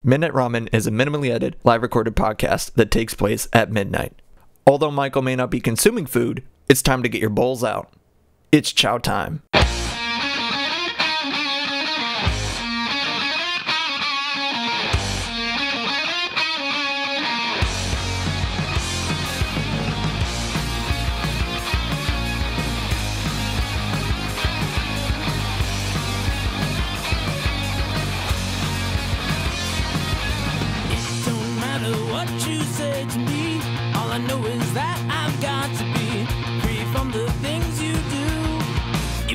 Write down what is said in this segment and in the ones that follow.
Midnight Ramen is a minimally edited, live recorded podcast that takes place at midnight. Although Michael may not be consuming food, it's time to get your bowls out. It's chow time.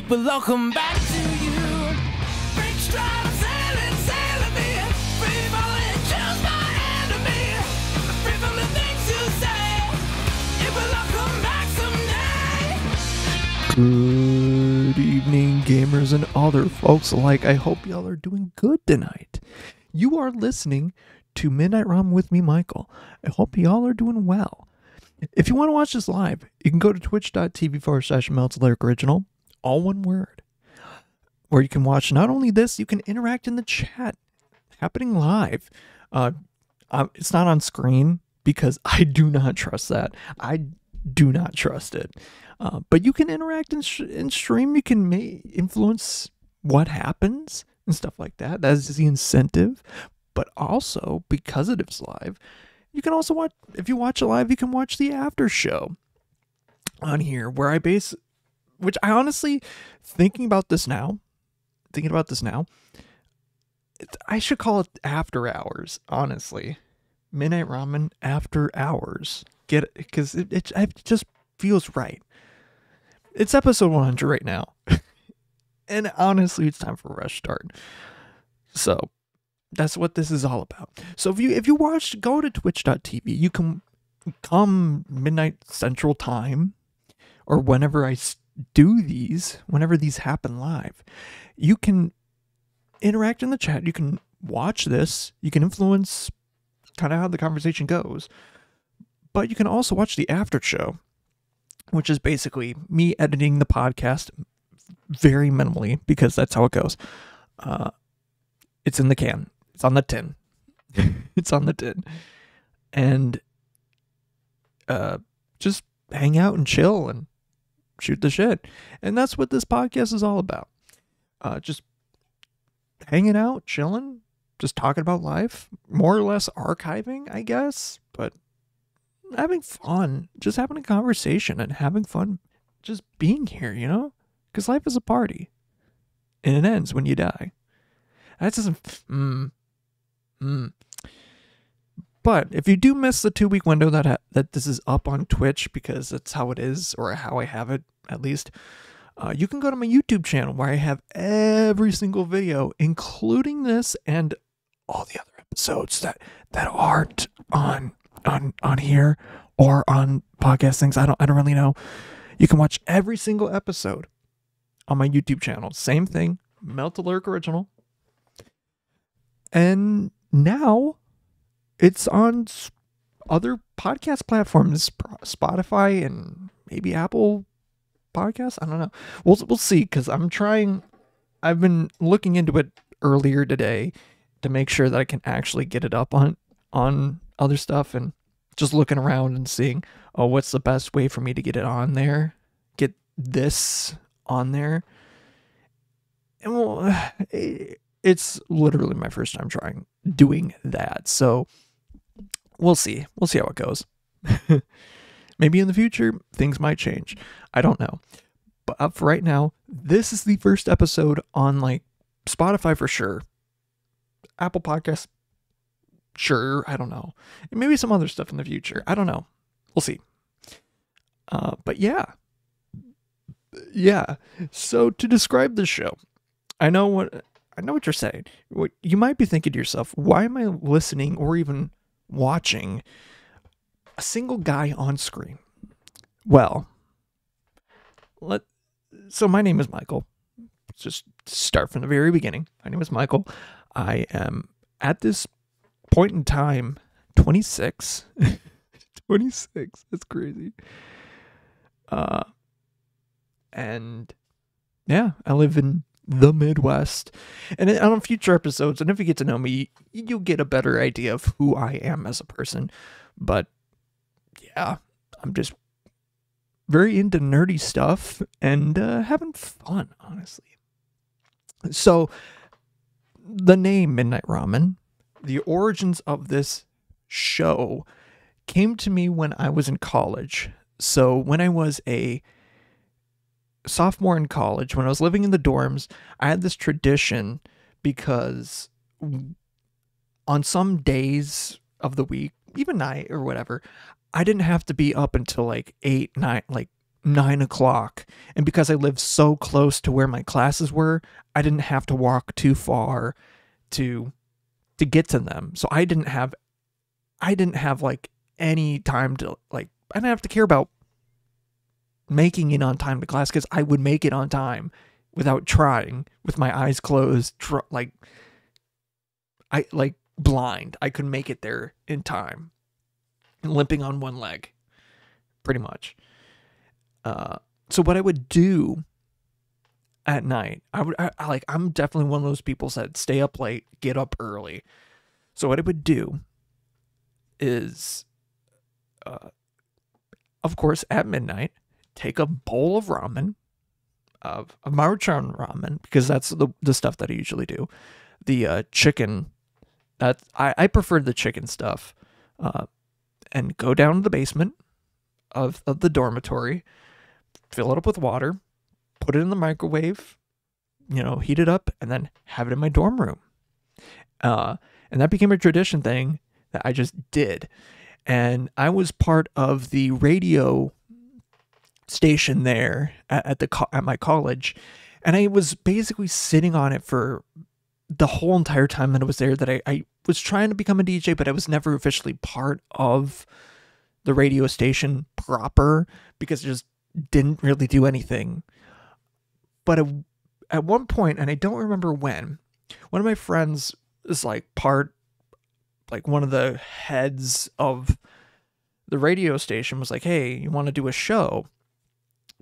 But I'll come back to you. Break stride, sailing me. Free falling, choose my enemy. Free from the things you say. It will all come back someday. Good evening, gamers and other folks alike. I hope y'all are doing good tonight. You are listening to Midnight Ramen with me, Michael. I hope y'all are doing well. If you want to watch this live, you can go to twitch.tv/MeltLyric Original. All one word, where you can watch not only this, you can interact in the chat happening live. It's not on screen because I do not trust that. I do not trust it. But you can interact in stream. You can influence what happens and stuff like that. That is the incentive. But also, because it is live, you can also watch, if you watch it live, you can watch the after show on here where which I honestly, thinking about this now, I should call it after hours, honestly. Midnight Ramen after hours. Get it? Because it just feels right. It's episode 100 right now. And honestly, it's time for a rush start. So, that's what this is all about. So if you watch, go to twitch.tv. You can come midnight central time, or whenever whenever these happen live, you can interact in the chat. You can watch this. You can influence kind of how the conversation goes. But you can also watch the after show, which is basically me editing the podcast very minimally because that's how it goes. It's in the can. It's on the tin. It's on the tin. And just hang out and chill and shoot the shit. And that's what this podcast is all about. Just hanging out, chilling, just talking about life, more or less archiving, I guess, but having fun, just having a conversation and having fun, just being here, you know? Because life is a party. And it ends when you die. That doesn't... But if you do miss the 2-week window that this is up on Twitch, because that's how it is, or how I have it at least, you can go to my YouTube channel where I have every single video, including this and all the other episodes that aren't on here or on podcast things. I don't really know. You can watch every single episode on my YouTube channel. Same thing, Lyric Original. And now it's on other podcast platforms, Spotify and maybe Apple Podcasts. I don't know. We'll see, because I've been looking into it earlier today to make sure that I can actually get it up on other stuff, and just looking around and seeing, what's the best way for me to get it on there? Get this on there. And well, it's literally my first time doing that. So we'll see. We'll see how it goes. Maybe in the future, things might change. I don't know. But up for right now, this is the first episode on Spotify for sure. Apple Podcasts, sure. I don't know. And maybe some other stuff in the future. I don't know. We'll see. But yeah. Yeah. So to describe this show, I know what you're saying. You might be thinking to yourself, why am I listening or even watching a single guy on screen? Well, so my name is Michael. Let's just start from the very beginning. My name is Michael. I am, at this point in time, 26. 26. That's crazy. And yeah, I live in the Midwest. And on future episodes, and if you get to know me, you'll get a better idea of who I am as a person. But yeah, I'm just very into nerdy stuff and having fun, honestly. So the name Midnight Ramen, the origins of this show came to me when I was in college. So when I was a sophomore in college, when I was living in the dorms, I had this tradition because on some days of the week, even night or whatever, I didn't have to be up until like 8, 9, like 9 o'clock. And because I lived so close to where my classes were, I didn't have to walk too far to get to them. So I didn't have like any time to, like, I didn't have to care about making it on time to class, because I would make it on time without trying, with my eyes closed, like blind. I could make it there in time, limping on one leg, pretty much. So what I would do at night, I'm definitely one of those people that stay up late, get up early. So what I would do is, of course, at midnight, take a bowl of ramen, of Maruchan ramen, because that's the stuff that I usually do. The chicken, that I prefer the chicken stuff, and go down to the basement of the dormitory, fill it up with water, put it in the microwave, heat it up, and then have it in my dorm room. And that became a tradition thing that I just did. And I was part of the radio station there at my college, and I was basically sitting on it for the whole entire time that I was there. That I was trying to become a DJ, but I was never officially part of the radio station proper, because it just didn't really do anything. But at one point, and I don't remember when, one of my friends is like one of the heads of the radio station was like, "Hey, you want to do a show?"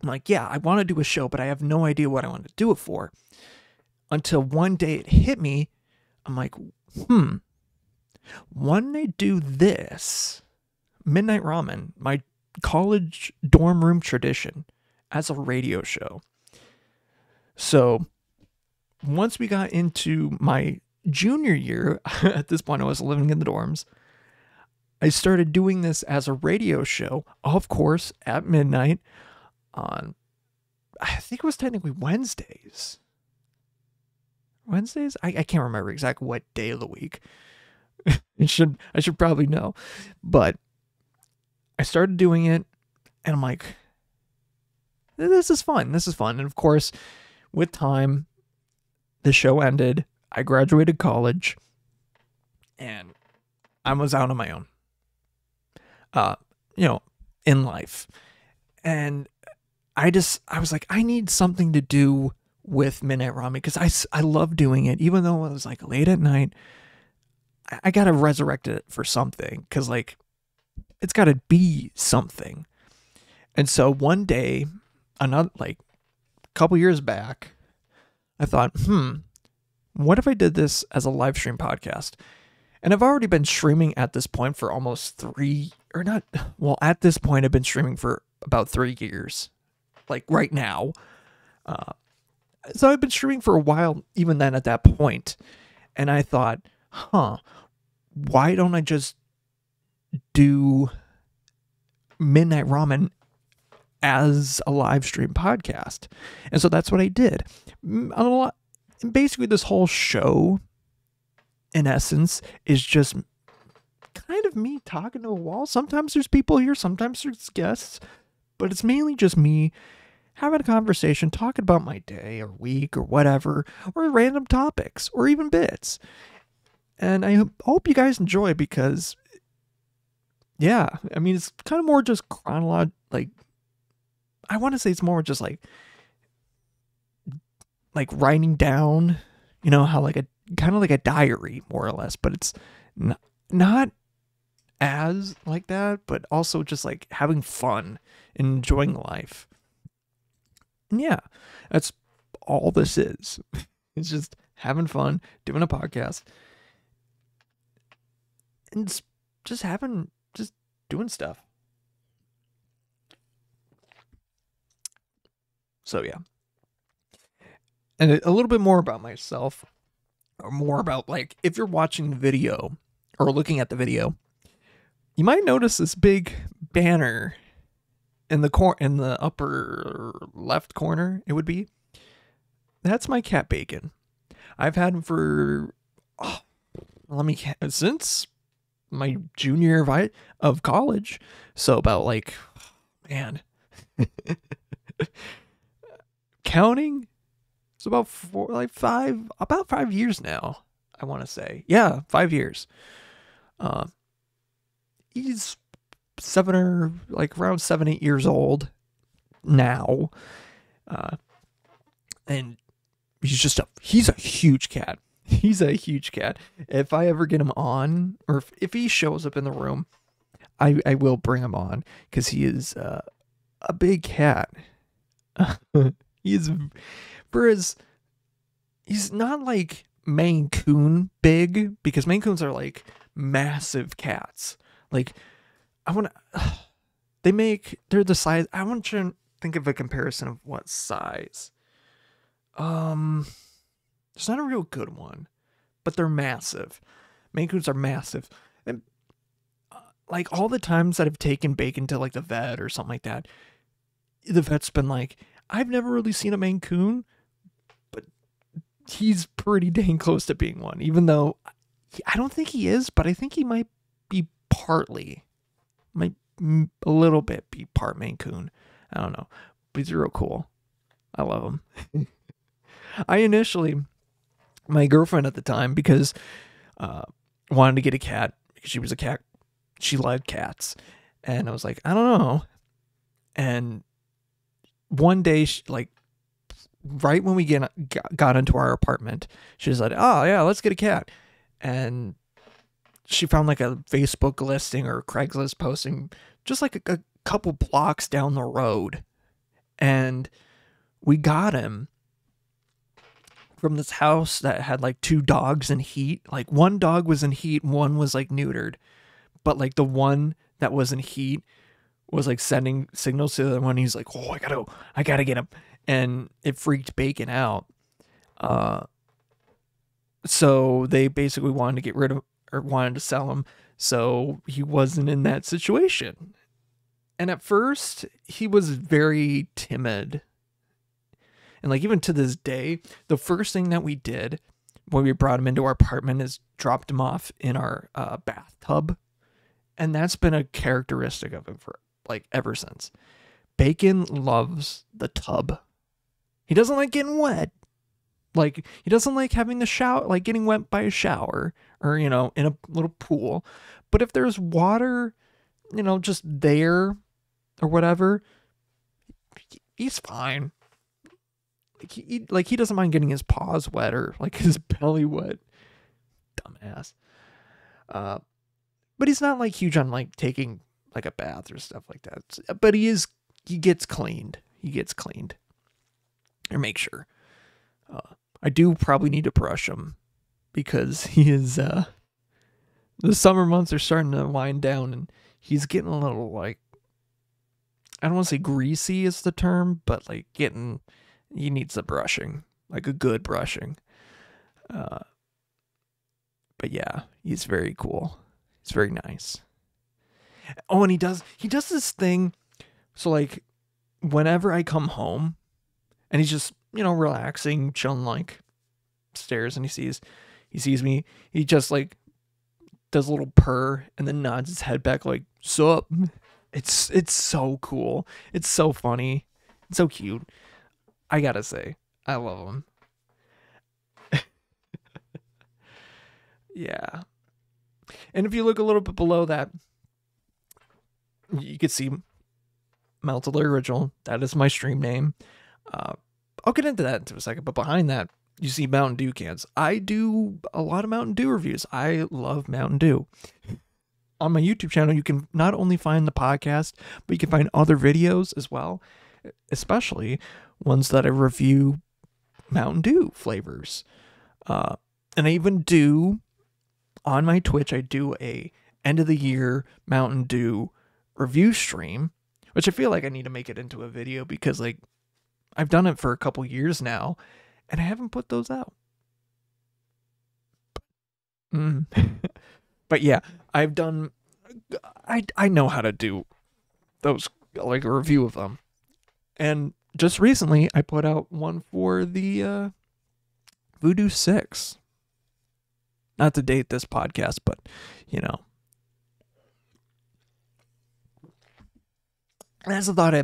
I'm like, "Yeah, I want to do a show, but I have no idea what I want to do it for." Until one day it hit me. I'm like, why don't I do this? Midnight Ramen, my college dorm room tradition, as a radio show. So once we got into my junior year, at this point I was living in the dorms, I started doing this as a radio show, of course, at midnight on, I think it was technically Wednesdays. I can't remember exactly what day of the week. I should probably know. But I started doing it, and I'm like, this is fun. And of course, with time, the show ended. I graduated college, and I was out on my own, in life. And I was like, I need something to do with Midnight Ramen, because I love doing it, even though it was like late at night. I gotta resurrect it for something, because like, it's gotta be something. And so one day, a couple years back, I thought, what if I did this as a live stream podcast? And I've already been streaming at this point for almost at this point I've been streaming for about 3 years, like right now. So I've been streaming for a while, even then at that point. And I thought, why don't I just do Midnight Ramen as a live stream podcast? And so that's what I did. Basically, this whole show, in essence, is just kind of me talking to a wall. Sometimes there's people here, sometimes there's guests, but it's mainly just me having a conversation, talking about my day or week or whatever, or random topics, or even bits. And I hope you guys enjoy, because, yeah, I mean, it's kind of more just chronological, I want to say it's more just like writing down, how kind of like a diary, more or less, but it's not as like that, but also just like having fun and enjoying life. And yeah, that's all this is. It's just having fun, doing a podcast, and just doing stuff. So yeah. And a little bit more about myself, or more about, like, if you're watching the video or looking at the video, you might notice this big banner in the upper left corner. It would be, that's my cat Bacon. I've had him for since my junior year of college. So about, like, man, counting, it's about 5 years now, I want to say. Yeah, 5 years. He's around 7-8 years old now. And he's a huge cat. He's a huge cat. If I ever get him on, or if he shows up in the room, I will bring him on, because he is a big cat. He's not like Maine Coon big, because Maine Coons are like massive cats. Like, they're the size. I want to think of a comparison of what size. There's not a real good one, but they're massive. Maine Coons are massive. And like, all the times that I've taken Bacon to, like, the vet or something like that, the vet's been like, I've never really seen a Maine Coon, but he's pretty dang close to being one, even though I don't think he is, but I think he might be a little bit be part Maine Coon. I don't know, but he's real cool. I love him. My girlfriend at the time, because wanted to get a cat, because she was a cat, she liked cats, and I was like, I don't know. And one day, right when we got into our apartment, she was like, oh yeah, let's get a cat. And she found like a Facebook listing or Craigslist posting just like a couple blocks down the road, and we got him from this house that had like 2 dogs in heat. Like, one dog was in heat, one was like neutered, but like the one that was in heat was like sending signals to the other one. He's like, oh, I gotta get him. And it freaked Bacon out. So they basically wanted to get rid of, or wanted to sell him, so he wasn't in that situation. And at first, he was very timid. And like, even to this day, the first thing that we did when we brought him into our apartment is dropped him off in our bathtub. And that's been a characteristic of him for like ever since. Bacon loves the tub. He doesn't like getting wet. Like, he doesn't like having the shower, like getting wet by a shower or, in a little pool. But if there's water, just there or whatever, he's fine. He doesn't mind getting his paws wet or like his belly wet. Dumbass. But he's not like huge on like taking like a bath or stuff like that. But he gets cleaned. Or make sure. I do probably need to brush him, because he is, the summer months are starting to wind down, and he's getting a little, like, I don't want to say greasy is the term, but like he needs a brushing, like a good brushing. But yeah, he's very cool. He's very nice. Oh, and he does this thing. So like, whenever I come home and he's just, relaxing, chilling, like, stairs, and he sees me, he just like does a little purr and then nods his head back like, sup. It's so cool. It's so funny. It's so cute. I gotta say, I love him. Yeah. And if you look a little bit below that, you can see Melted Original. That is my stream name. I'll get into that in a second, but behind that, you see Mountain Dew cans. I do a lot of Mountain Dew reviews. I love Mountain Dew. On my YouTube channel, you can not only find the podcast, but you can find other videos as well, especially ones that I review Mountain Dew flavors. And I even do, on my Twitch, I do a end of the year Mountain Dew review stream, which I feel like I need to make it into a video because like I've done it for a couple years now and I haven't put those out. But yeah, I've done, I know how to do those, like a review of them. And just recently I put out one for the Voodoo 6. Not to date this podcast, but you know. And as I thought,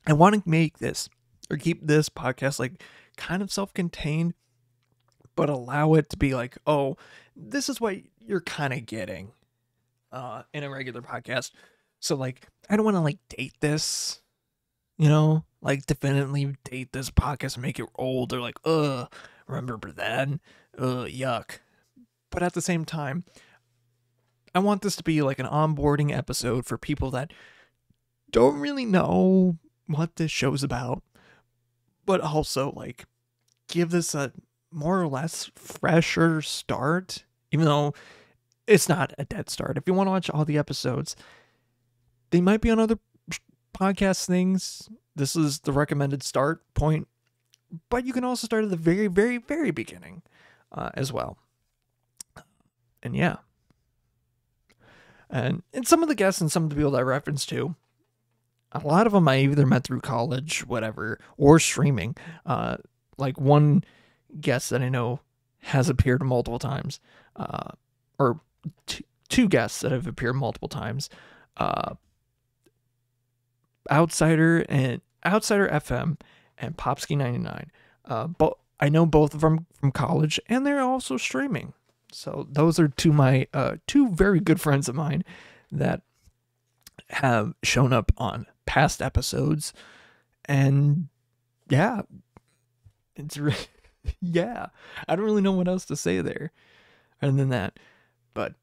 I want to make this or keep this podcast like kind of self-contained, but allow it to be like, oh, this is what you're kind of getting in a regular podcast. So like, I don't want to like date this, you know, like definitively date this podcast and make it old or like, remember then, yuck. But at the same time, I want this to be like an onboarding episode for people that don't really know what this show's about, but also like give this a more or less fresher start, even though it's not a dead start. If you want to watch all the episodes, they might be on other podcast things. This is the recommended start point, but you can also start at the very, very, very beginning as well. And yeah. And some of the guests and some of the people that I referenced to, a lot of them I either met through college, whatever, or streaming. Like one guest that I know has appeared multiple times, or two guests that have appeared multiple times. Outsider FM and Popsky 99. But I know both of them from college, and they're also streaming. So those are two very good friends of mine that have shown up on past episodes, and yeah, yeah, I don't really know what else to say there other than that, but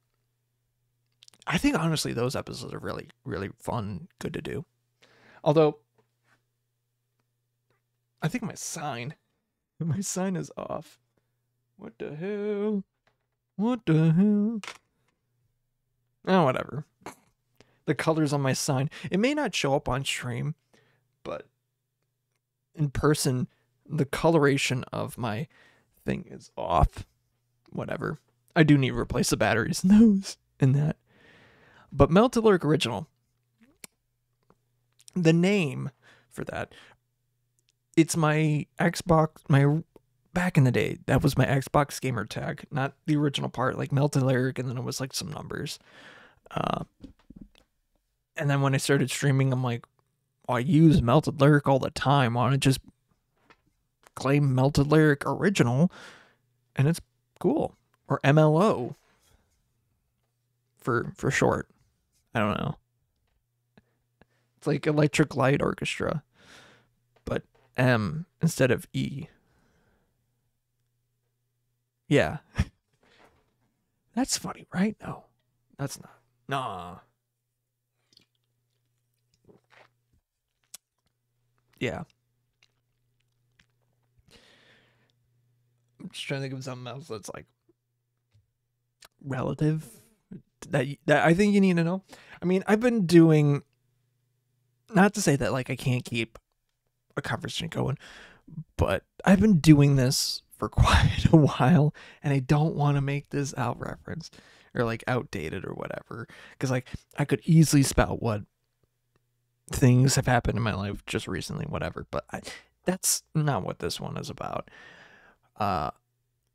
I think honestly those episodes are really, really fun, good to do. Although I think my sign is off. What the hell? Oh, whatever. The colors on my sign. It may not show up on stream, but in person, the coloration of my thing is off. Whatever. I do need to replace the batteries in those and that. But Melted Lyric Original, the name for that, it's my Xbox, back in the day, that was my Xbox gamer tag, not the original part, like Melted Lyric, and then it was like some numbers. And then when I started streaming, I'm like, oh, I use Melted Lyric all the time. Why don't I just claim Melted Lyric Original? And it's cool. Or MLO for short. I don't know. It's like Electric Light Orchestra, but M instead of E. Yeah. That's funny, right? No, that's not. Nah. Yeah. I'm just trying to think of something else that's like relative that I think you need to know. I mean, I've been doing, not to say that like I can't keep a conversation going, but I've been doing this for quite a while, and I don't want to make this out reference or like outdated or whatever, because like I could easily spout what things have happened in my life just recently, whatever, but that's not what this one is about.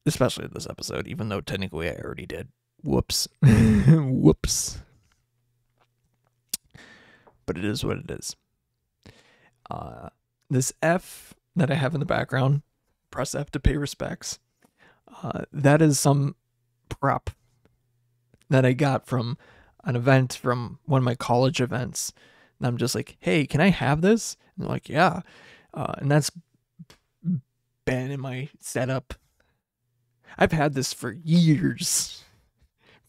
Especially this episode, even though technically I already did. Whoops. Whoops. But it is what it is. This F that I have in the background, press F to pay respects. That is some prop that I got from an event, from one of my college events. And I'm just like, hey, can I have this? And they're like, yeah. And that's been in my setup. I've had this for years.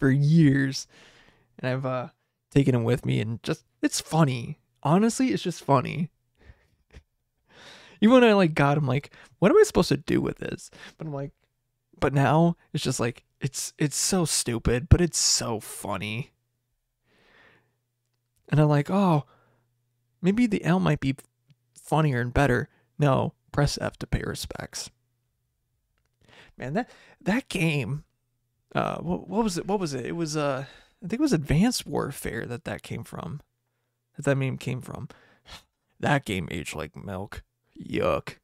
And I've taken it with me, and just, it's funny. Honestly, it's just funny. Even when I like got him, like, what am I supposed to do with this? But I'm like, but now it's just like it's so stupid, but it's so funny. And I'm like, oh, maybe the L might be funnier and better. No, press F to pay respects. Man, that game. What was it? What was it? It was I think it was Advanced Warfare that came from. That meme came from. That game aged like milk. Yuck.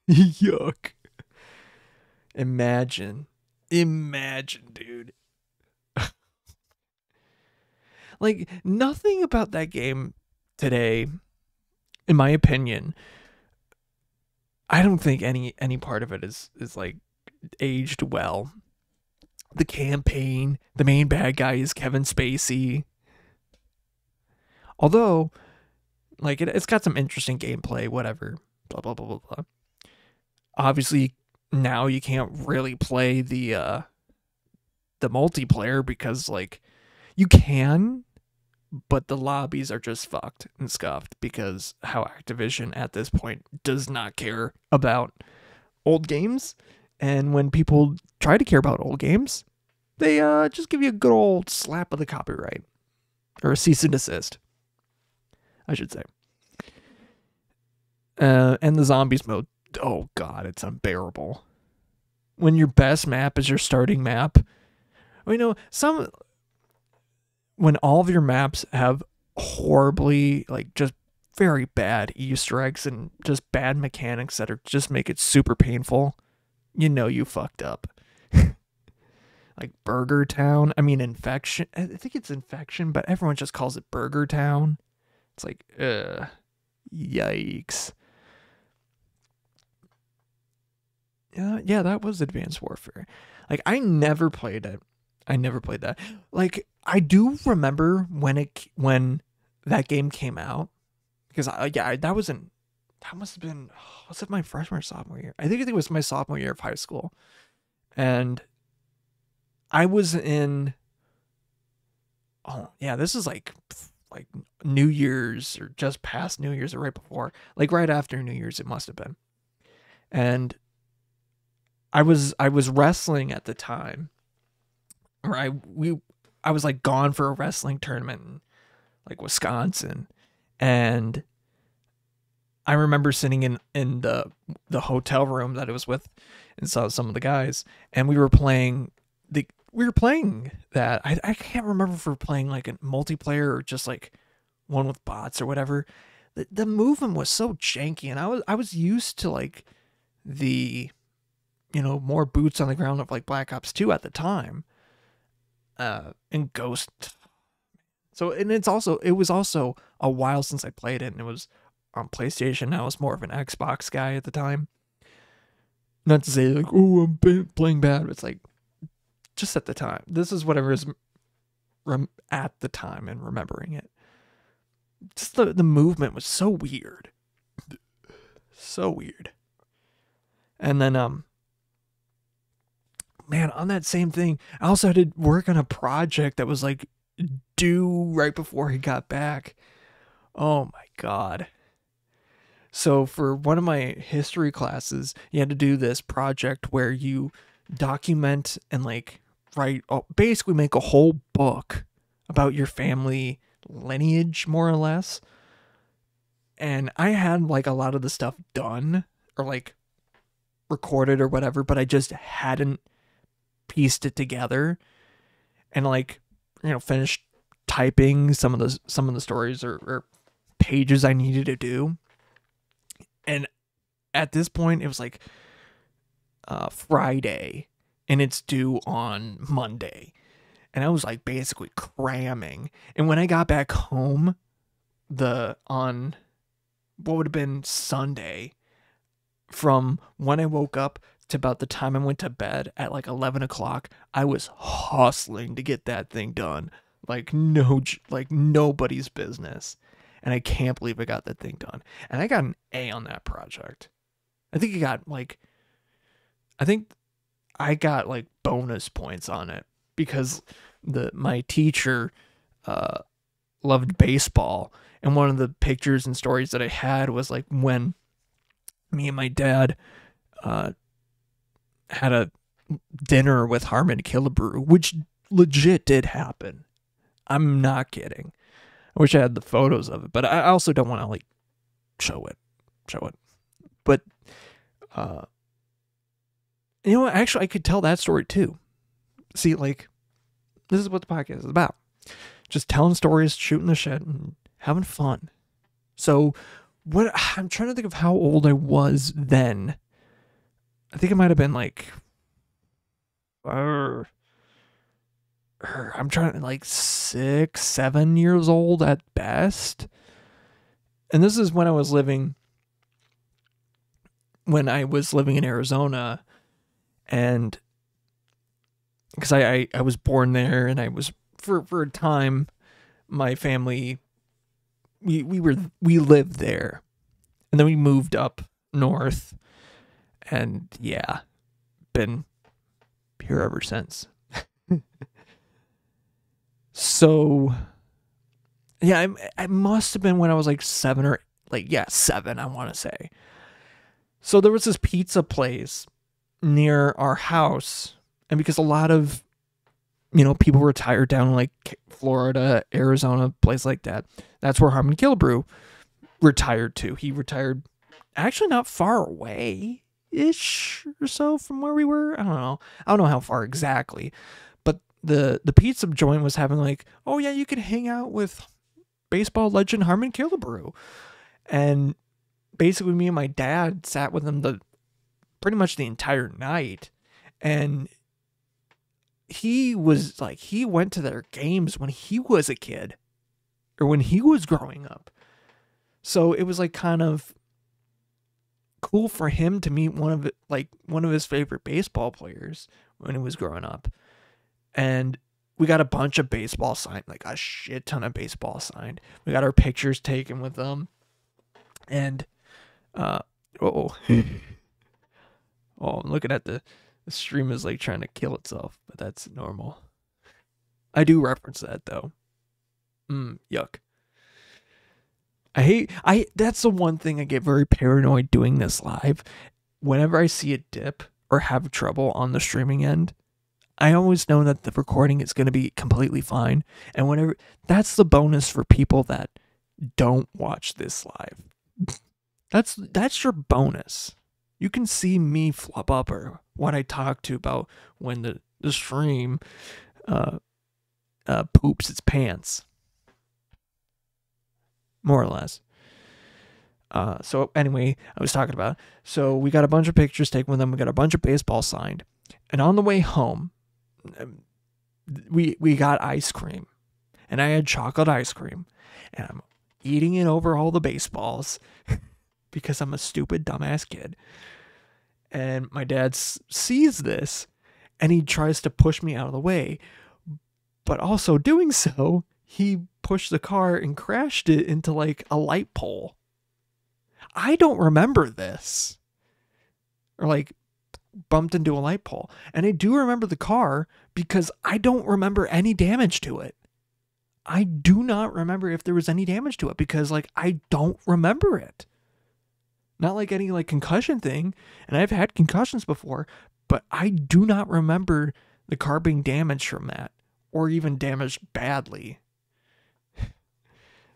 Yuck. Imagine, dude. Like, nothing about that game today, in my opinion, I don't think any part of it is like aged well. The campaign, the main bad guy is Kevin Spacey. Although, like, it's got some interesting gameplay, whatever. Blah blah blah blah blah. Obviously, now you can't really play the multiplayer because, like, you can, but the lobbies are just fucked and scuffed because how Activision at this point does not care about old games. And when people try to care about old games, they just give you a good old slap of the copyright. Or a cease and desist, I should say. And the zombies mode, oh god, it's unbearable. When your best map is your starting map. You know, when all of your maps have horribly, like, just very bad Easter eggs and just bad mechanics that are just make it super painful, you know you fucked up. Like Burger Town, I mean Infection. I think it's Infection, but everyone just calls it Burger Town. It's like, yikes. Yeah, that was Advanced Warfare. Like, I never played it. Like, I do remember when that game came out, because that must have been, was it my freshman or sophomore year? I think it was my sophomore year of high school, and I was in, oh yeah, this is like New Year's or just past New Year's or right before, like right after New Year's it must have been, and I was wrestling at the time. Or I was like gone for a wrestling tournament in like Wisconsin, and I remember sitting in the hotel room that I was with and saw some of the guys, and we were playing that. I can't remember if we were playing like a multiplayer or just like one with bots or whatever. The movement was so janky, and I was used to like the, you know, more boots on the ground of like Black Ops 2 at the time. And Ghost. So, and it was also a while since I played it, and it was on PlayStation. I was more of an Xbox guy at the time. Not to say like, oh, I'm playing bad. It's like, just at the time. This is whatever is at the time and remembering it. Just the movement was so weird. So weird. And then, man, on that same thing, I also had to work on a project that was like due right before he got back. Oh my god. So for one of my history classes, you had to do this project where you document and like basically make a whole book about your family lineage, more or less. And I had like a lot of the stuff done or like recorded or whatever, but I just hadn't pieced it together, and like, you know, finished typing some of the stories or pages I needed to do. And at this point it was like Friday, and it's due on Monday, and I was like basically cramming. And when I got back home on what would have been Sunday, from when I woke up to about the time I went to bed at like 11 o'clock, I was hustling to get that thing done. Like nobody's business. And I can't believe I got that thing done. And I got an A on that project. I think I got like bonus points on it because my teacher loved baseball, and one of the pictures and stories that I had was like when me and my dad had a dinner with Harmon Killebrew, which legit did happen. I'm not kidding. I wish I had the photos of it, but I also don't want to like show it. But you know what? Actually, I could tell that story too. See, like, this is what the podcast is about. Just telling stories, shooting the shit, and having fun. So, what I'm trying to think of how old I was then. I think it might have been like, I'm trying to like 6, 7 years old at best. And this is when I was living in Arizona, and because I was born there, and I was for a time, my family, we lived there, and then we moved up north, and yeah, been here ever since. So yeah, I must have been when I was like 7 or like, yeah, 7, I want to say. So there was this pizza place near our house, and because a lot of, people retired down in like Florida, Arizona, place like that, that's where Harmon Killebrew retired to. He retired actually not far away ish or so from where we were. I don't know how far exactly, but the pizza joint was having like, oh yeah, you can hang out with baseball legend Harmon Killebrew. And basically me and my dad sat with him pretty much the entire night. And he was like, he went to their games when he was a kid, or when he was growing up. So it was like kind of cool for him to meet one of his favorite baseball players when he was growing up. And we got a bunch of baseball signed, like a shit ton of baseball signed. We got our pictures taken with them. And, I'm looking at the stream is like trying to kill itself, but that's normal. I do reference that though. Yuck. That's the one thing I get very paranoid doing this live. Whenever I see a dip or have trouble on the streaming end, I always know that the recording is going to be completely fine. And that's the bonus for people that don't watch this live. That's your bonus. You can see me flub up or what I talk to about when the stream poops its pants. More or less. So anyway, I was talking about, so we got a bunch of pictures taken with them. We got a bunch of baseball signed. And on the way home, we got ice cream. And I had chocolate ice cream. And I'm eating it over all the baseballs because I'm a stupid, dumbass kid. And my dad sees this, and he tries to push me out of the way. But also doing so, he pushed the car and crashed it into like a light pole. I don't remember this. Or like bumped into a light pole. And I do remember the car because I don't remember any damage to it. I do not remember if there was any damage to it because like I don't remember it. Not like any like concussion thing. And I've had concussions before, but I do not remember the car being damaged from that or even damaged badly.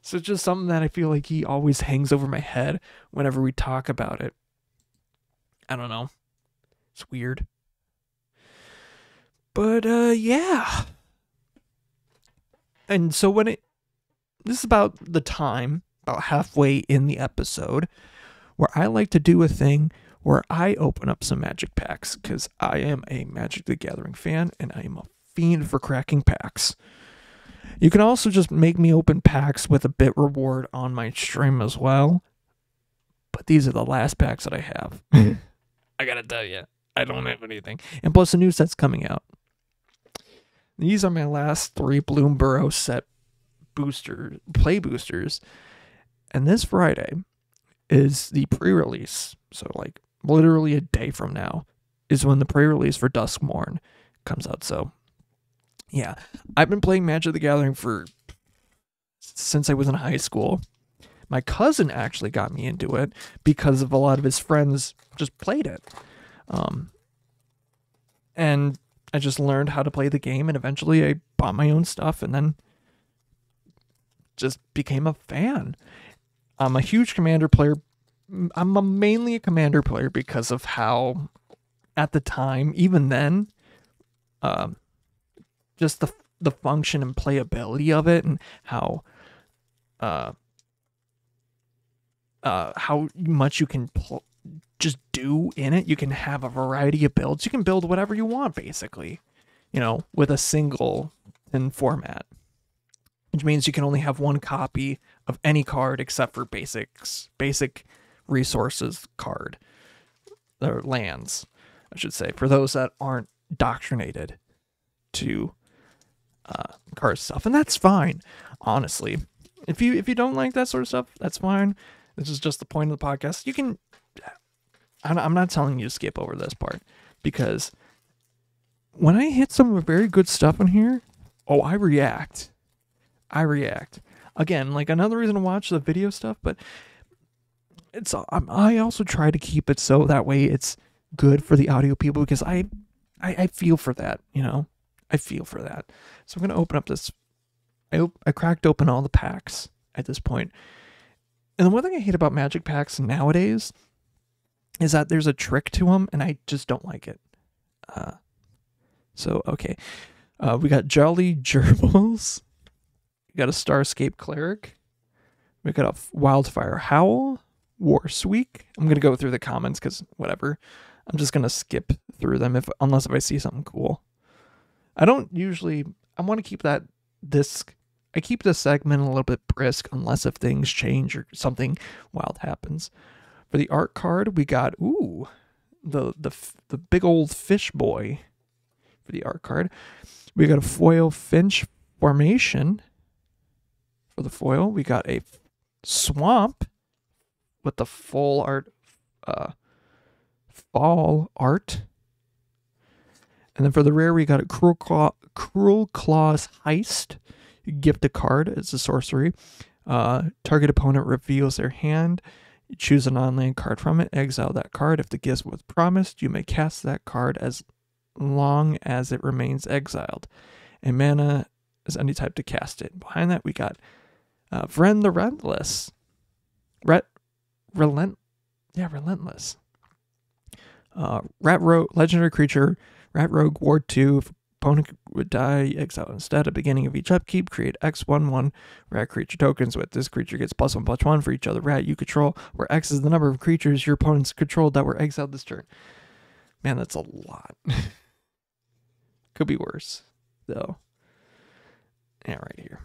So it's just something that I feel like he always hangs over my head whenever we talk about it. I don't know. It's weird. But, yeah. And so this is about the time, about halfway in the episode, where I like to do a thing where I open up some magic packs, because I am a Magic the Gathering fan, and I am a fiend for cracking packs. You can also just make me open packs with a bit reward on my stream as well. But these are the last packs that I have. I gotta tell you, I don't have anything. And plus the new set's coming out. These are my last 3 Bloomburrow set play boosters. And this Friday is the pre-release. So like literally a day from now is when the pre-release for Duskmourn comes out. So yeah, I've been playing Magic the Gathering since I was in high school. My cousin actually got me into it because of a lot of his friends just played it. And I just learned how to play the game, and eventually I bought my own stuff and then just became a fan. I'm a huge Commander player. Mainly a Commander player because of how, at the time, even then, just the function and playability of it, and how much you can just do in it. You can have a variety of builds. You can build whatever you want, basically, with a single in format, which means you can only have one copy of any card except for basic resources card, or lands, I should say, for those that aren't doctrinated to card stuff. And that's fine, honestly. If you don't like that sort of stuff, that's fine. This is just the point of the podcast. You can, I'm not telling you to skip over this part, because when I hit some very good stuff in here, I react. Again, like, another reason to watch the video stuff, but I also try to keep it so that way it's good for the audio people, because I feel for that, I feel for that. So I'm going to open up this. I cracked open all the packs at this point. And the one thing I hate about Magic packs nowadays is that there's a trick to them, and I just don't like it. Okay. We got Jolly Gerbils. We got a Starscape Cleric. We got a Wildfire Howl. War Sweek. I'm going to go through the comments because whatever. I'm just going to skip through them unless I see something cool. I want to keep I keep this segment a little bit brisk unless if things change or something wild happens. For the art card, we got the big old fish boy for the art card. We got a foil finch formation for the foil. We got a swamp with the full art, fall art. And then for the rare, we got a Cruel Claws Heist. You gift a card as a sorcery. Target opponent reveals their hand. You choose a non-land card from it. Exile that card. If the gift was promised, you may cast that card as long as it remains exiled. And mana is any type to cast it. Behind that, we got Vren the Relentless. Relentless. Rat Rogue, legendary creature, Rat Rogue, Ward 2. If opponent would die, exile instead. At the beginning of each upkeep, create X11 rat creature tokens. With this creature gets +1/+1 for each other rat you control, where X is the number of creatures your opponents controlled that were exiled this turn. Man, that's a lot. Could be worse, though. Yeah, right here.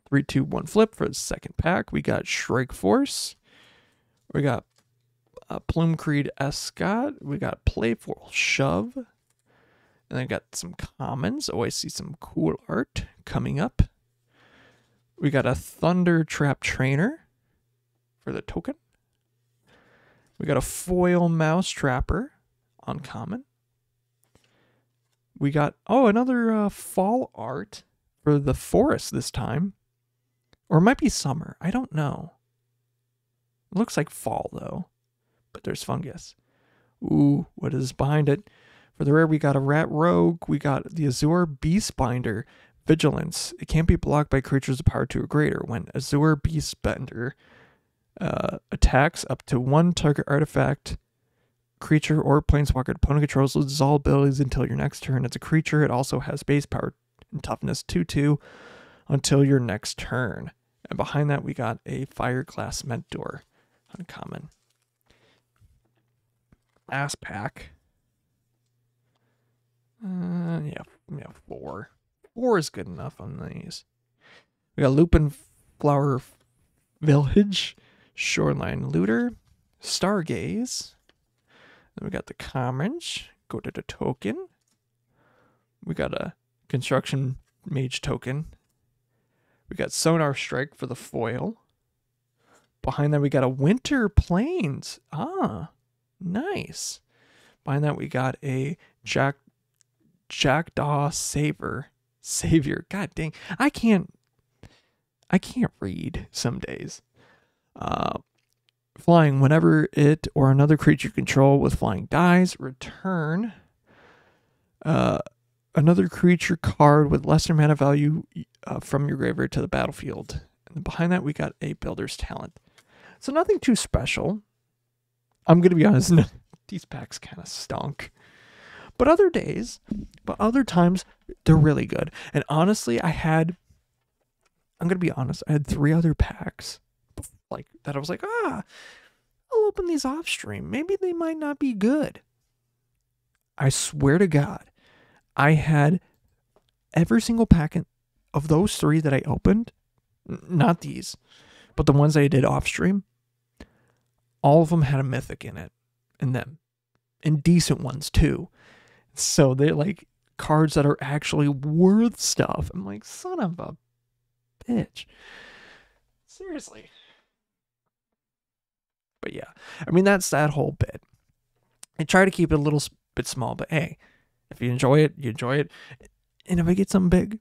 3, 2, 1 flip for the second pack. We got Shrike Force. We got Plume Creed Escott. We got Playful Shove. And then got some commons. I see some cool art coming up. We got a Thunder Trap Trainer for the token. We got a Foil Mouse Trapper, uncommon. We got, another fall art for the forest this time. Or it might be summer. I don't know. It looks like fall, though. But there's fungus. Ooh, what is behind it? For the rare, we got a Rat Rogue. We got the Azure Beastbinder. Vigilance. It can't be blocked by creatures of power 2 or greater. When Azure Beastbinder attacks, up to one target artifact, creature, or planeswalker opponent controls loses all abilities until your next turn. It's a creature. It also has base power and toughness 2/2 until your next turn. And behind that, we got a Fireglass Mentor, uncommon. Ass pack. Yeah, 4. 4 is good enough on these. We got Lupin Flower Village, Shoreline Looter, Stargaze. Then we got the commons. Go to the token. We got a Construction Mage token. We got Sonar Strike for the foil. Behind that, we got a Winter Plains. Nice. Behind that, we got a Jackdaw Savior. God dang. I can't read some days. Flying, whenever it or another creature you control with flying dies, return another creature card with lesser mana value from your graveyard to the battlefield. And behind that, we got a builder's talent. So nothing too special. I'm going to be honest, these packs kind of stunk. But other times, they're really good. And honestly, I'm going to be honest, I had 3 other packs like that I was like, I'll open these off stream. Maybe they might not be good. I swear to God, I had every single packet of those 3 that I opened, not these, but the ones I did off stream, all of them had a mythic in them, and decent ones too. So they're like cards that are actually worth stuff. I'm like, son of a bitch. Seriously. But yeah, I mean, that's that whole bit. I try to keep it a little bit small, but hey, if you enjoy it, you enjoy it. And if I get something big,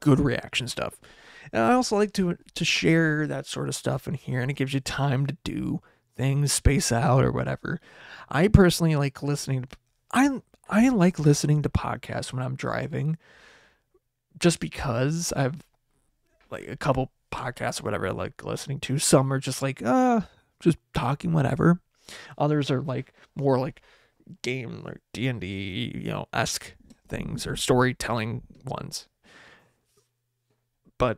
good reaction stuff. And I also like to share that sort of stuff in here, and it gives you time to do things, space out or whatever. I personally like listening to I like listening to podcasts when I'm driving, just because I've like a couple podcasts or whatever I like listening to. Some are just like just talking whatever. Others are like more like game like D&D, esque things or storytelling ones. But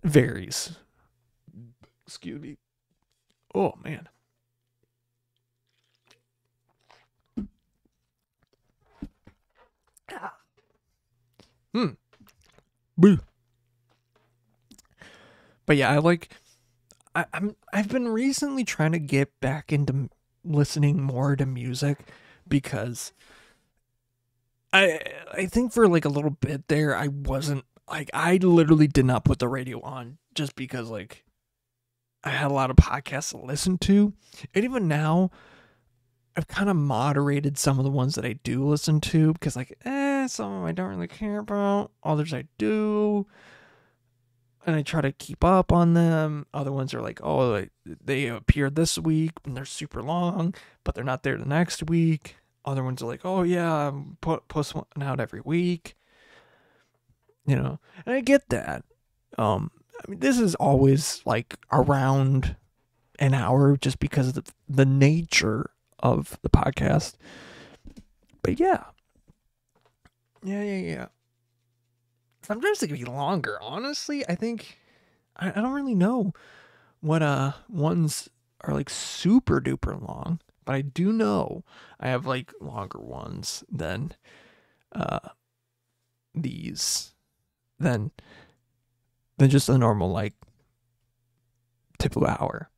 varies. Excuse me. Oh man. Boo. But yeah, I've been recently trying to get back into listening more to music, because I think for like a little bit there I wasn't like, I literally did not put the radio on just because like I had a lot of podcasts to listen to. And even now I've kind of moderated some of the ones that I do listen to, because like some of them I don't really care about, others I do. And I try to keep up on them. Other ones are like, they appeared this week and they're super long, but they're not there the next week. Other ones are like, post one out every week. And I get that. I mean, this is always like around an hour just because of the nature of the podcast. But yeah. Yeah. Sometimes it can be longer. Honestly, I think I don't really know what ones are like super duper long, but I do know I have like longer ones than these than just a normal like tip of hour.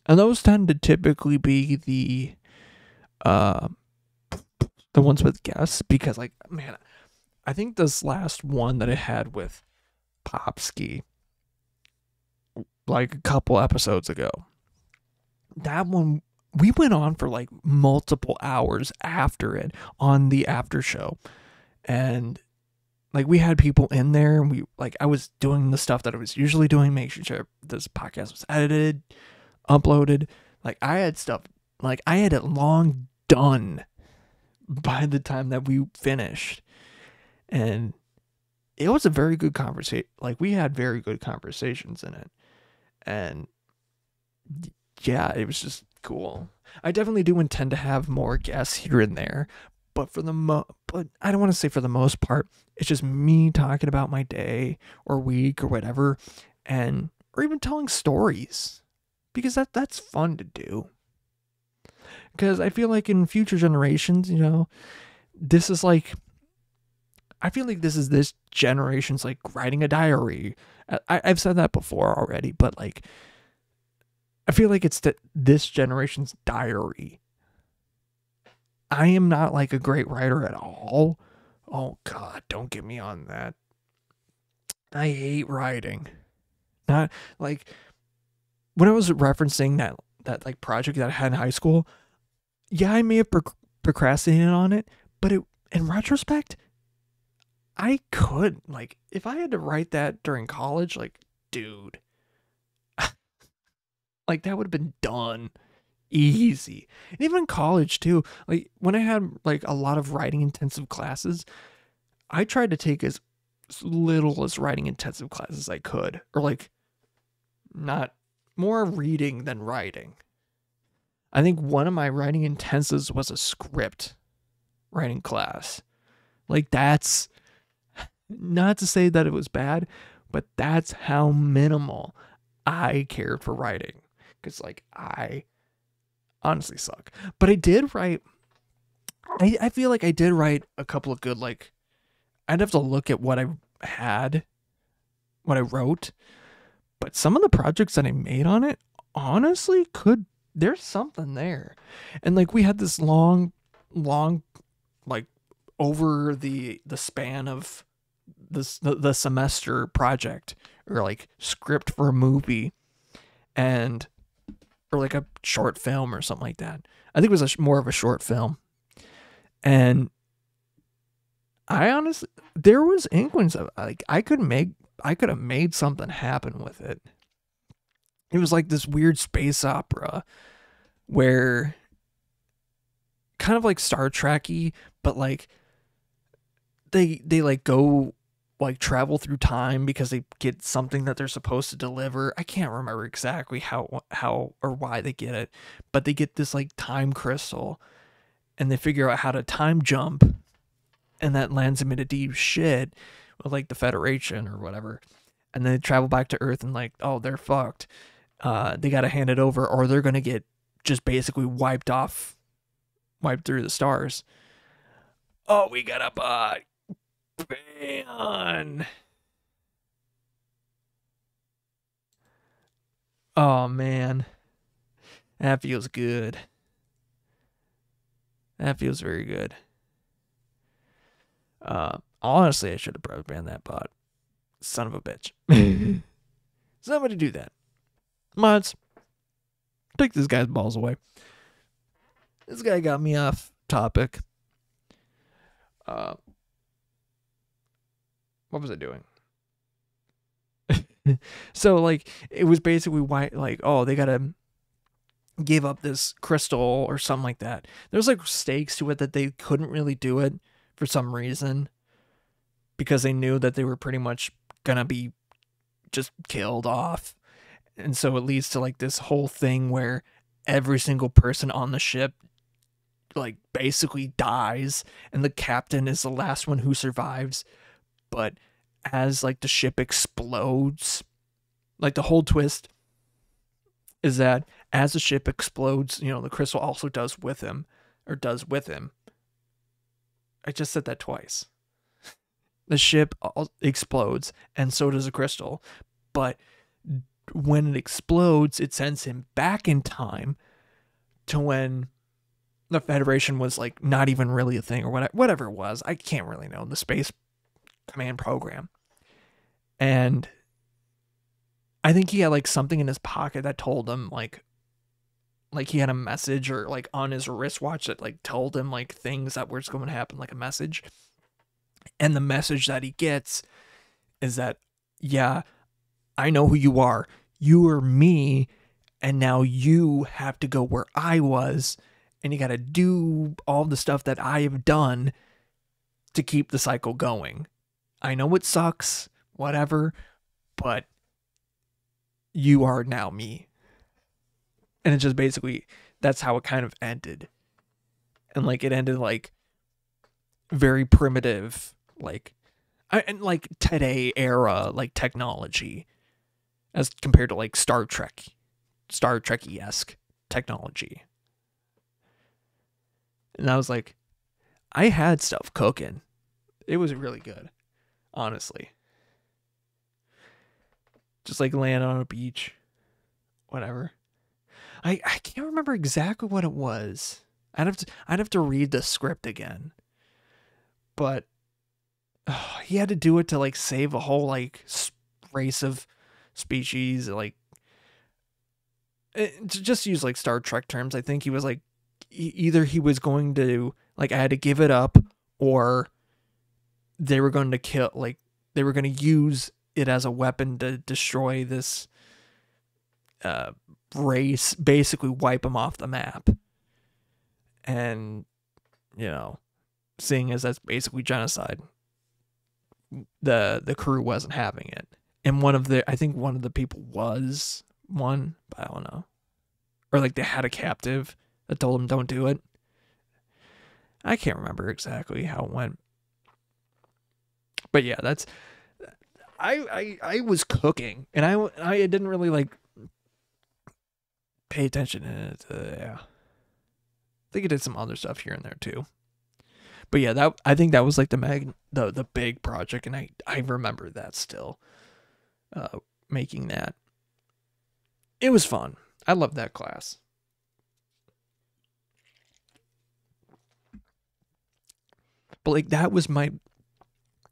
And those tend to typically be the ones with guests, because like, man, I think this last one that I had with Popsky, like a couple episodes ago, that one, we went on for like multiple hours after it on the after show. And like, we had people in there, and I was doing the stuff that I was usually doing, making sure this podcast was edited, uploaded. Like, I had it long done by the time that we finished. And it was a very good conversation. Like, we had very good conversations in it. And yeah, it was just cool. I definitely do intend to have more guests here and there, but but I don't want to say for the most part, it's just me talking about my day or week or whatever, or even telling stories, because that's fun to do. Because I feel like in future generations, this is like, I feel like this is this generation's like writing a diary. I've said that before already, but like, I feel like it's this generation's diary. I am not like a great writer at all. Oh God, don't get me on that. I hate writing. Not like when I was referencing that like project that I had in high school. Yeah, I may have procrastinated on it, but in retrospect, I could, like, if I had to write that during college, like, dude, Like that would have been done easy. And even in college too. Like when I had like a lot of writing intensive classes, I tried to take as little as writing intensive classes as I could, or like not more reading than writing. I think one of my writing intensives was a script writing class. Like that's not to say that it was bad, but that's how minimal I cared for writing. Because like I honestly suck. But I did write I feel like I did write a couple of good like I'd have to look at what I had, what I wrote, but some of the projects that I made on it honestly could there's something there. And like we had this long like over the span of the semester project or like script for a movie and or like a short film or something like that. I think it was more of a short film. And I honestly there was inklings of like I could have made something happen with it. It was like this weird space opera where kind of like Star Trek-y, but like they like go like travel through time because they get something that they're supposed to deliver. I can't remember exactly how or why they get it, but they get this like time crystal and they figure out how to time jump and that lands them into deep shit with like the Federation or whatever. And then they travel back to Earth and like, oh, they're fucked. They got to hand it over or they're going to get just basically wiped through the stars. Oh, we got a bot. Man. Oh, man. That feels good. That feels very good. Honestly, I should have probably banned that bot. Son of a bitch. Somebody do that. Mods, take this guy's balls away. This guy got me off topic. What was I doing? So like it was basically why like oh they gotta give up this crystal or something like that. There's like stakes to it that they couldn't really do it for some reason because they knew that they were pretty much gonna be just killed off. And so it leads to like this whole thing where every single person on the ship like basically dies and the captain is the last one who survives. But as like the ship explodes, like the whole twist is that as the ship explodes, you know, the crystal also does with him. I just said that twice. The ship explodes and so does the crystal. But when it explodes, it sends him back in time to when the Federation was like not even really a thing or whatever it was. I can't really know. The space command program. And I think he had like something in his pocket that told him like he had a message or like on his wristwatch that like told him like things that were going to happen, like a message. And the message that he gets is that, yeah, I know who you are. You are me. And now you have to go where I was. And you got to do all the stuff that I have done to keep the cycle going. I know it sucks, whatever, but you are now me. And it just basically, that's how it kind of ended. And like it ended like very primitive, like, and like today era, like technology as compared to like Star Trek-esque technology. And I was like, I had stuff cooking. It was really good, honestly. Just like laying on a beach, whatever. I can't remember exactly what it was. I'd have to read the script again. But he had to do it to like save a whole like race of species, like to just use like Star Trek terms. I think he was like either he was going to like I had to give it up or they were going to kill, like they were going to use it as a weapon to destroy this race, basically wipe them off the map. And, seeing as that's basically genocide, the crew wasn't having it. And I think one of the people was one, but I don't know. Or like they had a captive that told them don't do it. I can't remember exactly how it went. But yeah, that's I was cooking and I didn't really like pay attention to yeah. I think I did some other stuff here and there too. But yeah, I think that was like the big project, and I remember that still. Making that. It was fun. I loved that class. But like that was my,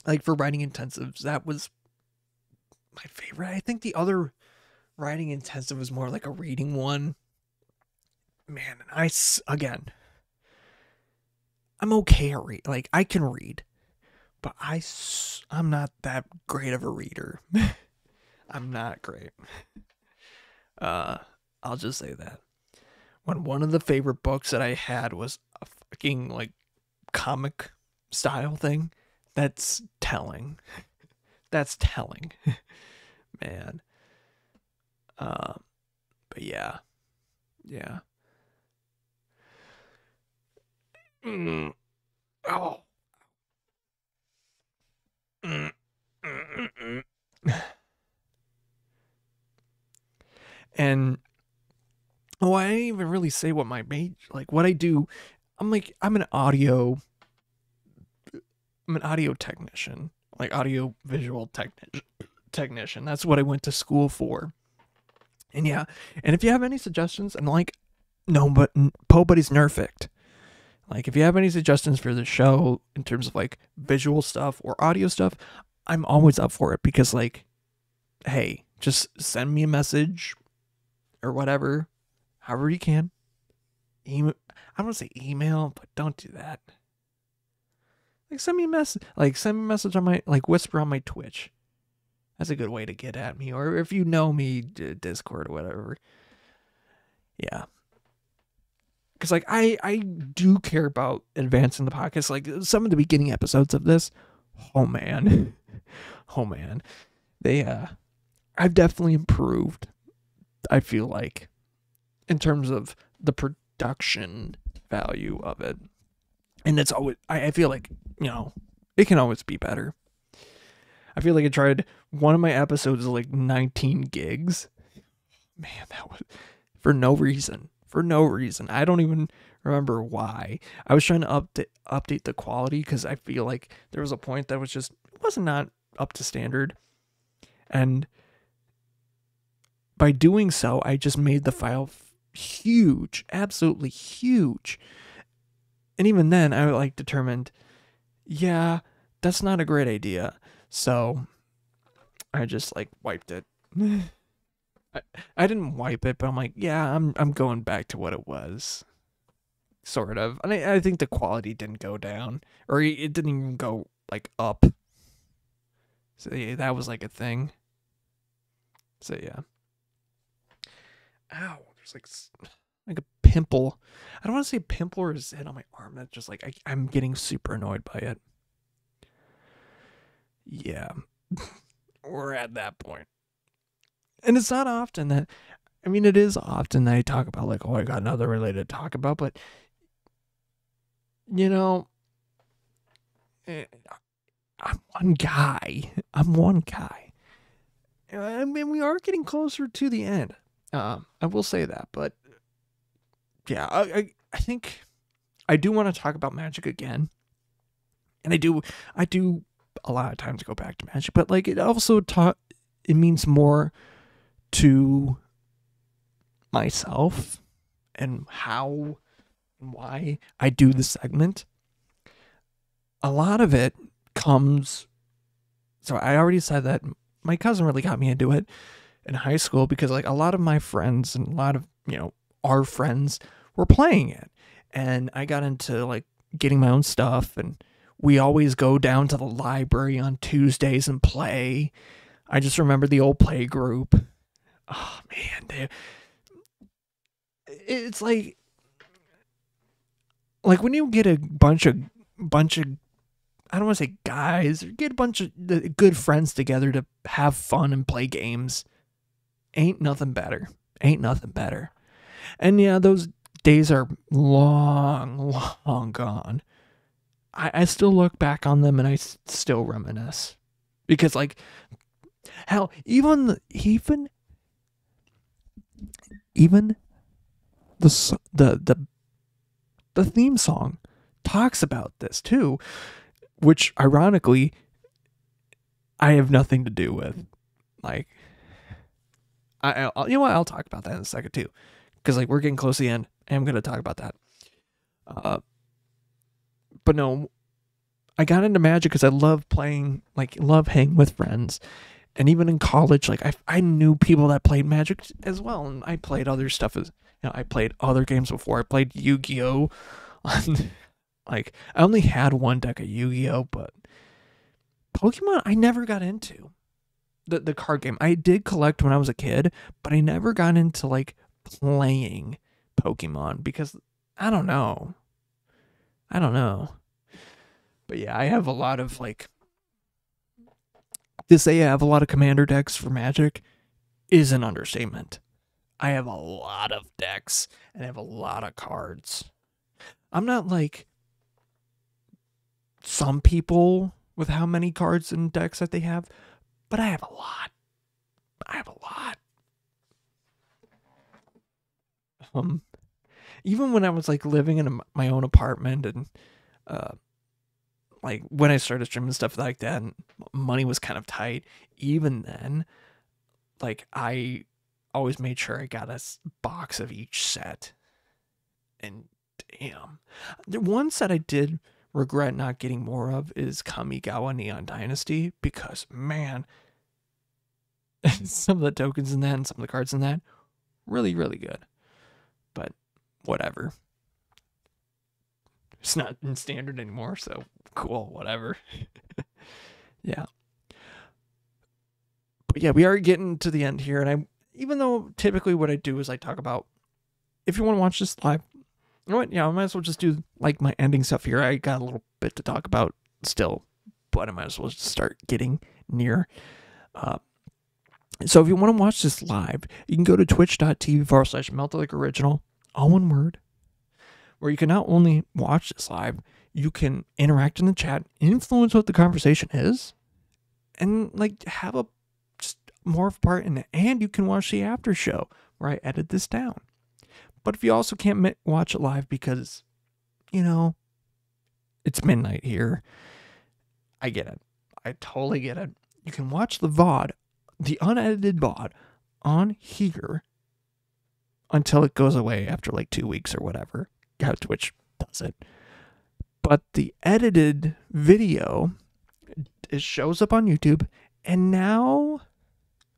like, for writing intensives, that was my favorite. I think the other writing intensive was more like a reading one. Man, and I'm okay at read. Like, I can read, but I'm not that great of a reader. I'm not great. I'll just say that. When one of the favorite books that I had was a fucking like comic style thing, that's telling. That's telling. Man. But yeah. Yeah. Oh. And I didn't even really say what my like what I do. I'm an audio technician, like audio visual technician. That's what I went to school for. And yeah, and if you have any suggestions, and like, no, but Po Buddy's nerfed. Like, if you have any suggestions for the show in terms of like visual stuff or audio stuff, I'm always up for it, because like, hey, just send me a message or whatever, however you can. Email, I don't want to say email, but don't do that. Like, send me a message on my, like, whisper on my Twitch. That's a good way to get at me. Or if you know me, Discord or whatever. Yeah. Because, like, I do care about advancing the podcast. Like, some of the beginning episodes of this, oh man. Oh man. I've definitely improved, I feel like, in terms of the production value of it. And it's always, I feel like, it can always be better. I feel like I tried, one of my episodes is like 19 gigs. Man, that was for no reason. For no reason. I don't even remember why. I was trying to update the quality, because I feel like there was a point that was just, it wasn't not up to standard. And by doing so, I just made the file huge, absolutely huge. And even then, I like determined, yeah, that's not a great idea. So I just like wiped it. I didn't wipe it, but I'm like, yeah, I'm going back to what it was, sort of. And I think the quality didn't go down, or it didn't even go like up. So yeah, that was like a thing. So yeah. Ow, there's like a pimple. I don't want to say pimple or zit on my arm. That's just like, I'm getting super annoyed by it. Yeah. We're at that point. And it's not often that, I mean, it is often that I talk about like, oh, I got another related to talk about, but I'm one guy. I mean, we are getting closer to the end. I will say that, but yeah, I think I do want to talk about Magic again, and I do a lot of times go back to Magic, but like, it also it means more to myself and how and why I do the segment. A lot of it comes, so I already said that my cousin really got me into it in high school, because like a lot of my friends and a lot of, our friends were playing it, and I got into like getting my own stuff, and we always go down to the library on Tuesdays and play. I just remember the old play group. Oh man, it's like when you get a bunch of I don't want to say guys, or get a bunch of good friends together to have fun and play games. Ain't nothing better. Ain't nothing better. And yeah, those days are long, long gone. I still look back on them and I still reminisce. Because like, hell, even the theme song talks about this too, which ironically I have nothing to do with. Like, I'll you know what? I'll talk about that in a second too, because like we're getting close to the end. And I'm gonna talk about that. But no, I got into Magic because I love playing, like love hanging with friends, and even in college, like I knew people that played Magic as well, and I played other stuff as I played other games before. I played Yu-Gi-Oh. Like I only had one deck of Yu-Gi-Oh, but Pokemon I never got into. The card game I did collect when I was a kid, but I never got into like playing Pokemon because I don't know. But yeah, I have a lot of like to say I have a lot of commander decks for Magic is an understatement. I have a lot of decks and I have a lot of cards. I'm not like some people with how many cards and decks that they have, but I have a lot. Even when I was like living in my own apartment and like when I started streaming stuff like that and money was kind of tight, even then, like I always made sure I got a box of each set. And damn, the one set I did regret not getting more of is Kamigawa Neon Dynasty, because man, some of the tokens in that and some of the cards in that, really, really good. But whatever. It's not in standard anymore, so cool, whatever. Yeah. But yeah, we are getting to the end here, and even though typically what I do is I talk about, if you want to watch this live, you know what? Yeah, I might as well just do like my ending stuff here. I got a little bit to talk about still, but I might as well just start getting near. So if you want to watch this live, you can go to twitch.tv/MeltLikeOriginal, all one word, where you can not only watch this live, you can interact in the chat, influence what the conversation is, and like have a just more of a part in it. And you can watch the after show where I edit this down. But if you also can't watch it live because, it's midnight here, I get it. I totally get it. You can watch the VOD, the unedited VOD, on here until it goes away after like 2 weeks or whatever. How Twitch does it. But the edited video, it shows up on YouTube and now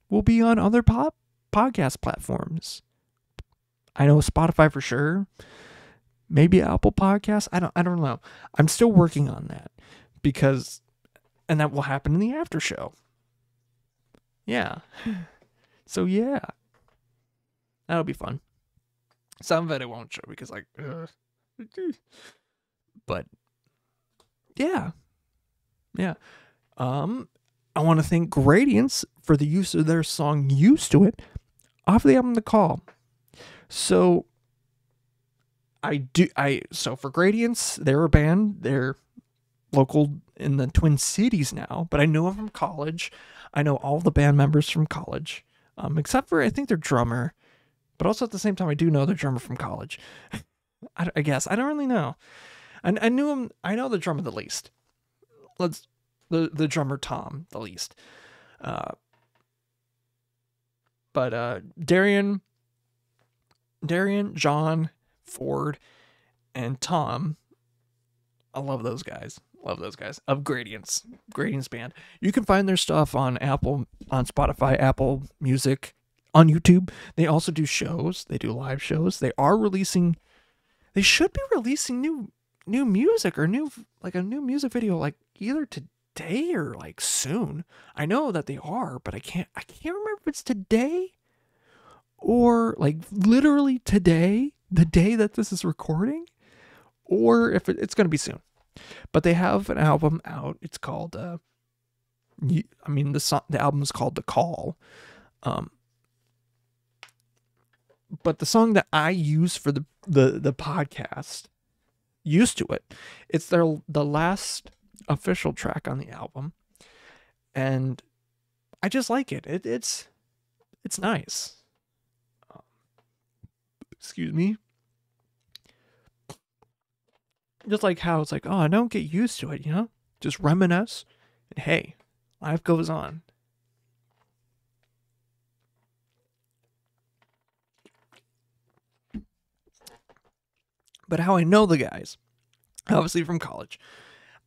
will be on other podcast platforms. I know Spotify for sure. Maybe Apple Podcasts. I don't know. I'm still working on that and that will happen in the after show. Yeah. So yeah, that'll be fun. Some of it I won't show because but yeah. I want to thank Gradients for the use of their song "Used to It" off the album The Call. So so for Gradients, they're a band. They're local in the Twin Cities now, but I know them from college. I know all the band members from college, except for I think their drummer. But also at the same time, I do know the drummer from college. I guess I don't really know. I knew him. I know the drummer the least. The drummer Tom the least. But Darian, John, Ford, and Tom. I love those guys. Of Gradients band. You can find their stuff on Apple, on Spotify, Apple Music, on YouTube. They also do shows. They do live shows. They should be releasing new music or a new music video like either today or like soon. I know that they are, but I can't remember if it's today or like literally today, the day that this is recording, or if it's going to be soon. But they have an album out. It's called the album is called The Call. But the song that I use for the podcast, Used to It, it's the last official track on the album, and I just like it. It's nice. Excuse me. Just like how it's like, oh, I don't get used to it, Just reminisce, and hey, life goes on. But how I know the guys, obviously from college,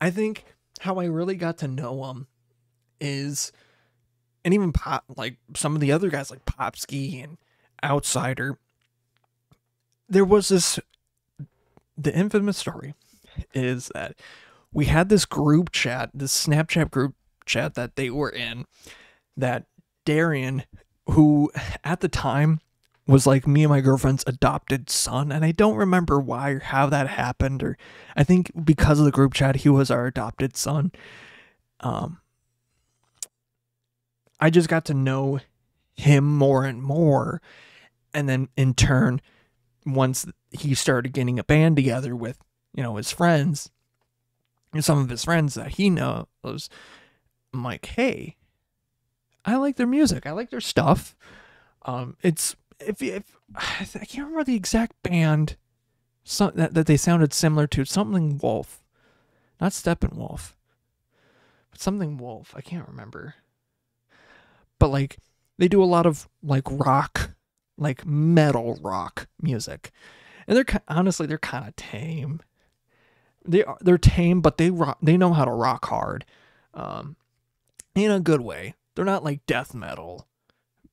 I think how I really got to know them is, and even like some of the other guys like Popsky and Outsider, there was the infamous story is that we had this group chat, this Snapchat group chat that they were in, that Darian, who at the time was like me and my girlfriend's adopted son, and I don't remember why or how that happened, or I think because of the group chat, he was our adopted son. I just got to know him more and more, and then in turn, once he started getting a band together with, his friends, and some of his friends that he knows, I'm like, hey, I like their music. I like their stuff. It's, if I can't remember the exact band that they sounded similar to, something Wolf, not Steppenwolf, but something Wolf. I can't remember. But like, they do a lot of like rock, like metal rock music, and they're kind of tame. They're tame, but they know how to rock hard, in a good way. They're not like death metal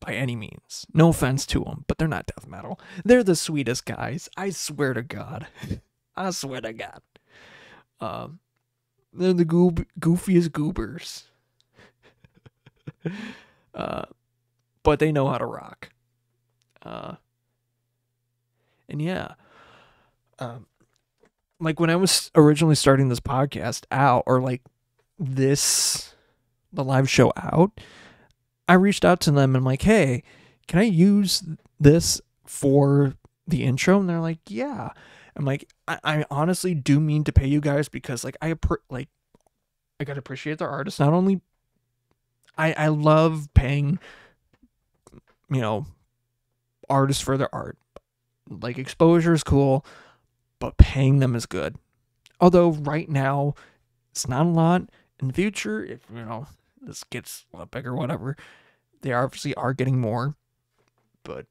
by any means. No offense to them, but they're not death metal. They're the sweetest guys. I swear to God. I swear to God. They're the goofiest goobers. But they know how to rock. And yeah. Like when I was originally starting this podcast out, or like the live show out, I reached out to them and I'm like, hey, can I use this for the intro? And they're like, yeah. I'm like, I honestly do mean to pay you guys, because like I gotta appreciate their artists. Not only I love paying, artists for their art. Like, exposure is cool, but paying them is good. Although right now it's not a lot. In the future, if this gets a lot bigger, whatever, they obviously are getting more. But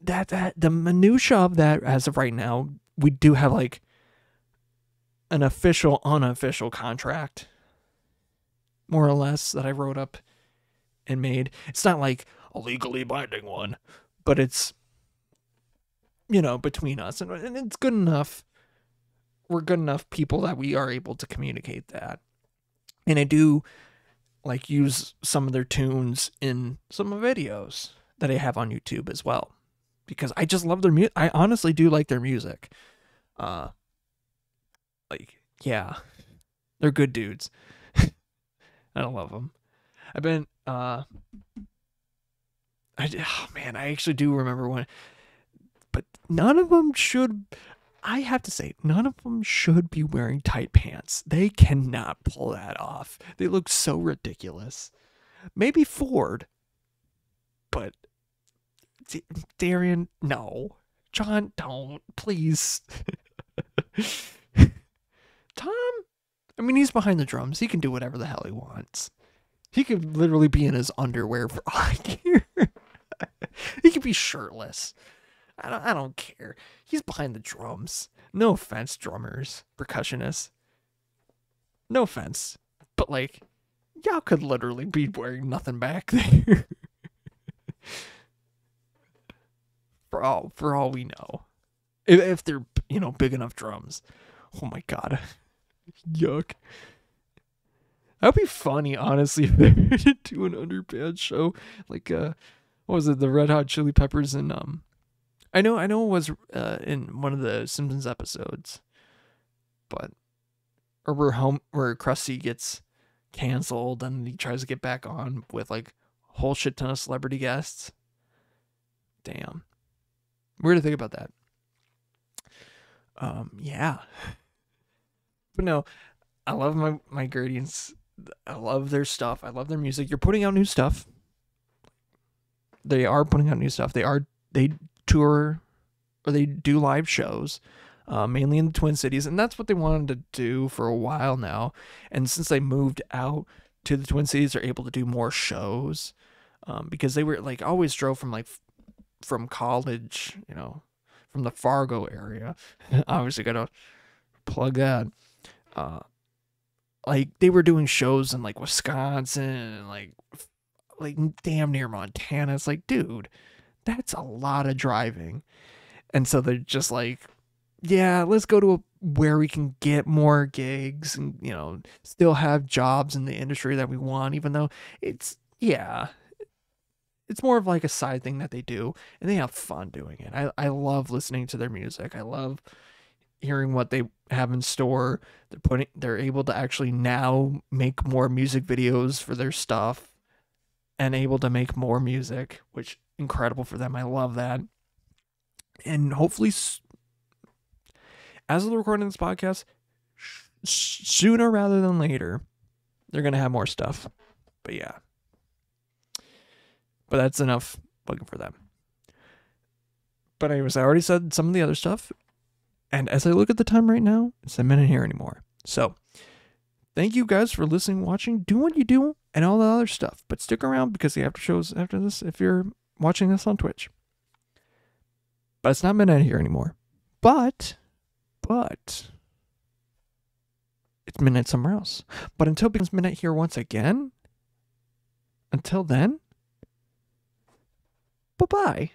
that the minutia of that, as of right now, we do have like an official, unofficial contract, more or less, that I wrote up and made. It's not like a legally binding one, but it's, between us, and it's good enough. We're good enough people that we are able to communicate that. And I do like use some of their tunes in some videos that I have on YouTube as well, because I just love their music. I honestly do like their music. Yeah, they're good dudes. I love them. I've been, I actually do remember one, but none of them should, I have to say, none of them should be wearing tight pants. They cannot pull that off. They look so ridiculous. Maybe Ford, but Darian, no. John, don't, please. Tom, I mean, he's behind the drums. He can do whatever the hell he wants. He could literally be in his underwear for all I care. He could be shirtless. I don't care. He's behind the drums. No offense, drummers, percussionists. No offense. But like, y'all could literally be wearing nothing back there. For all we know. If they're, big enough drums. Oh my God. Yuck. That would be funny, honestly, if they were to do an underpants show. Like, what was it? The Red Hot Chili Peppers and I know it was in one of the Simpsons episodes, but or where Krusty gets canceled and he tries to get back on with like a whole shit ton of celebrity guests. Damn. Weird to think about that. Yeah. But no, I love my Guardians. I love their stuff. I love their music. You're putting out new stuff. They are putting out new stuff. They tour or they do live shows, mainly in the Twin Cities, and that's what they wanted to do for a while now. And since they moved out to the Twin Cities, they're able to do more shows, because they were like always drove from college, from the Fargo area. Obviously, gotta plug that. Like they were doing shows in like Wisconsin and like damn near Montana. It's like, dude, that's a lot of driving. And so they're just like, yeah, let's go to where we can get more gigs and, still have jobs in the industry that we want, even though it's more of like a side thing that they do and they have fun doing it. I love listening to their music. I love hearing what they have in store. They're able to actually now make more music videos for their stuff and able to make more music, which incredible for them. I love that. And hopefully, as of the recording of this podcast, sooner rather than later, they're going to have more stuff. But yeah. But that's enough looking for them. But anyways, I already said some of the other stuff. And as I look at the time right now, it's a minute here anymore. So, thank you guys for listening, watching, do what you do, and all the other stuff. But stick around because the after shows after this if you're watching this on Twitch. But it's not midnight here anymore. But it's midnight somewhere else. But until it becomes midnight here once again, until then, bye-bye.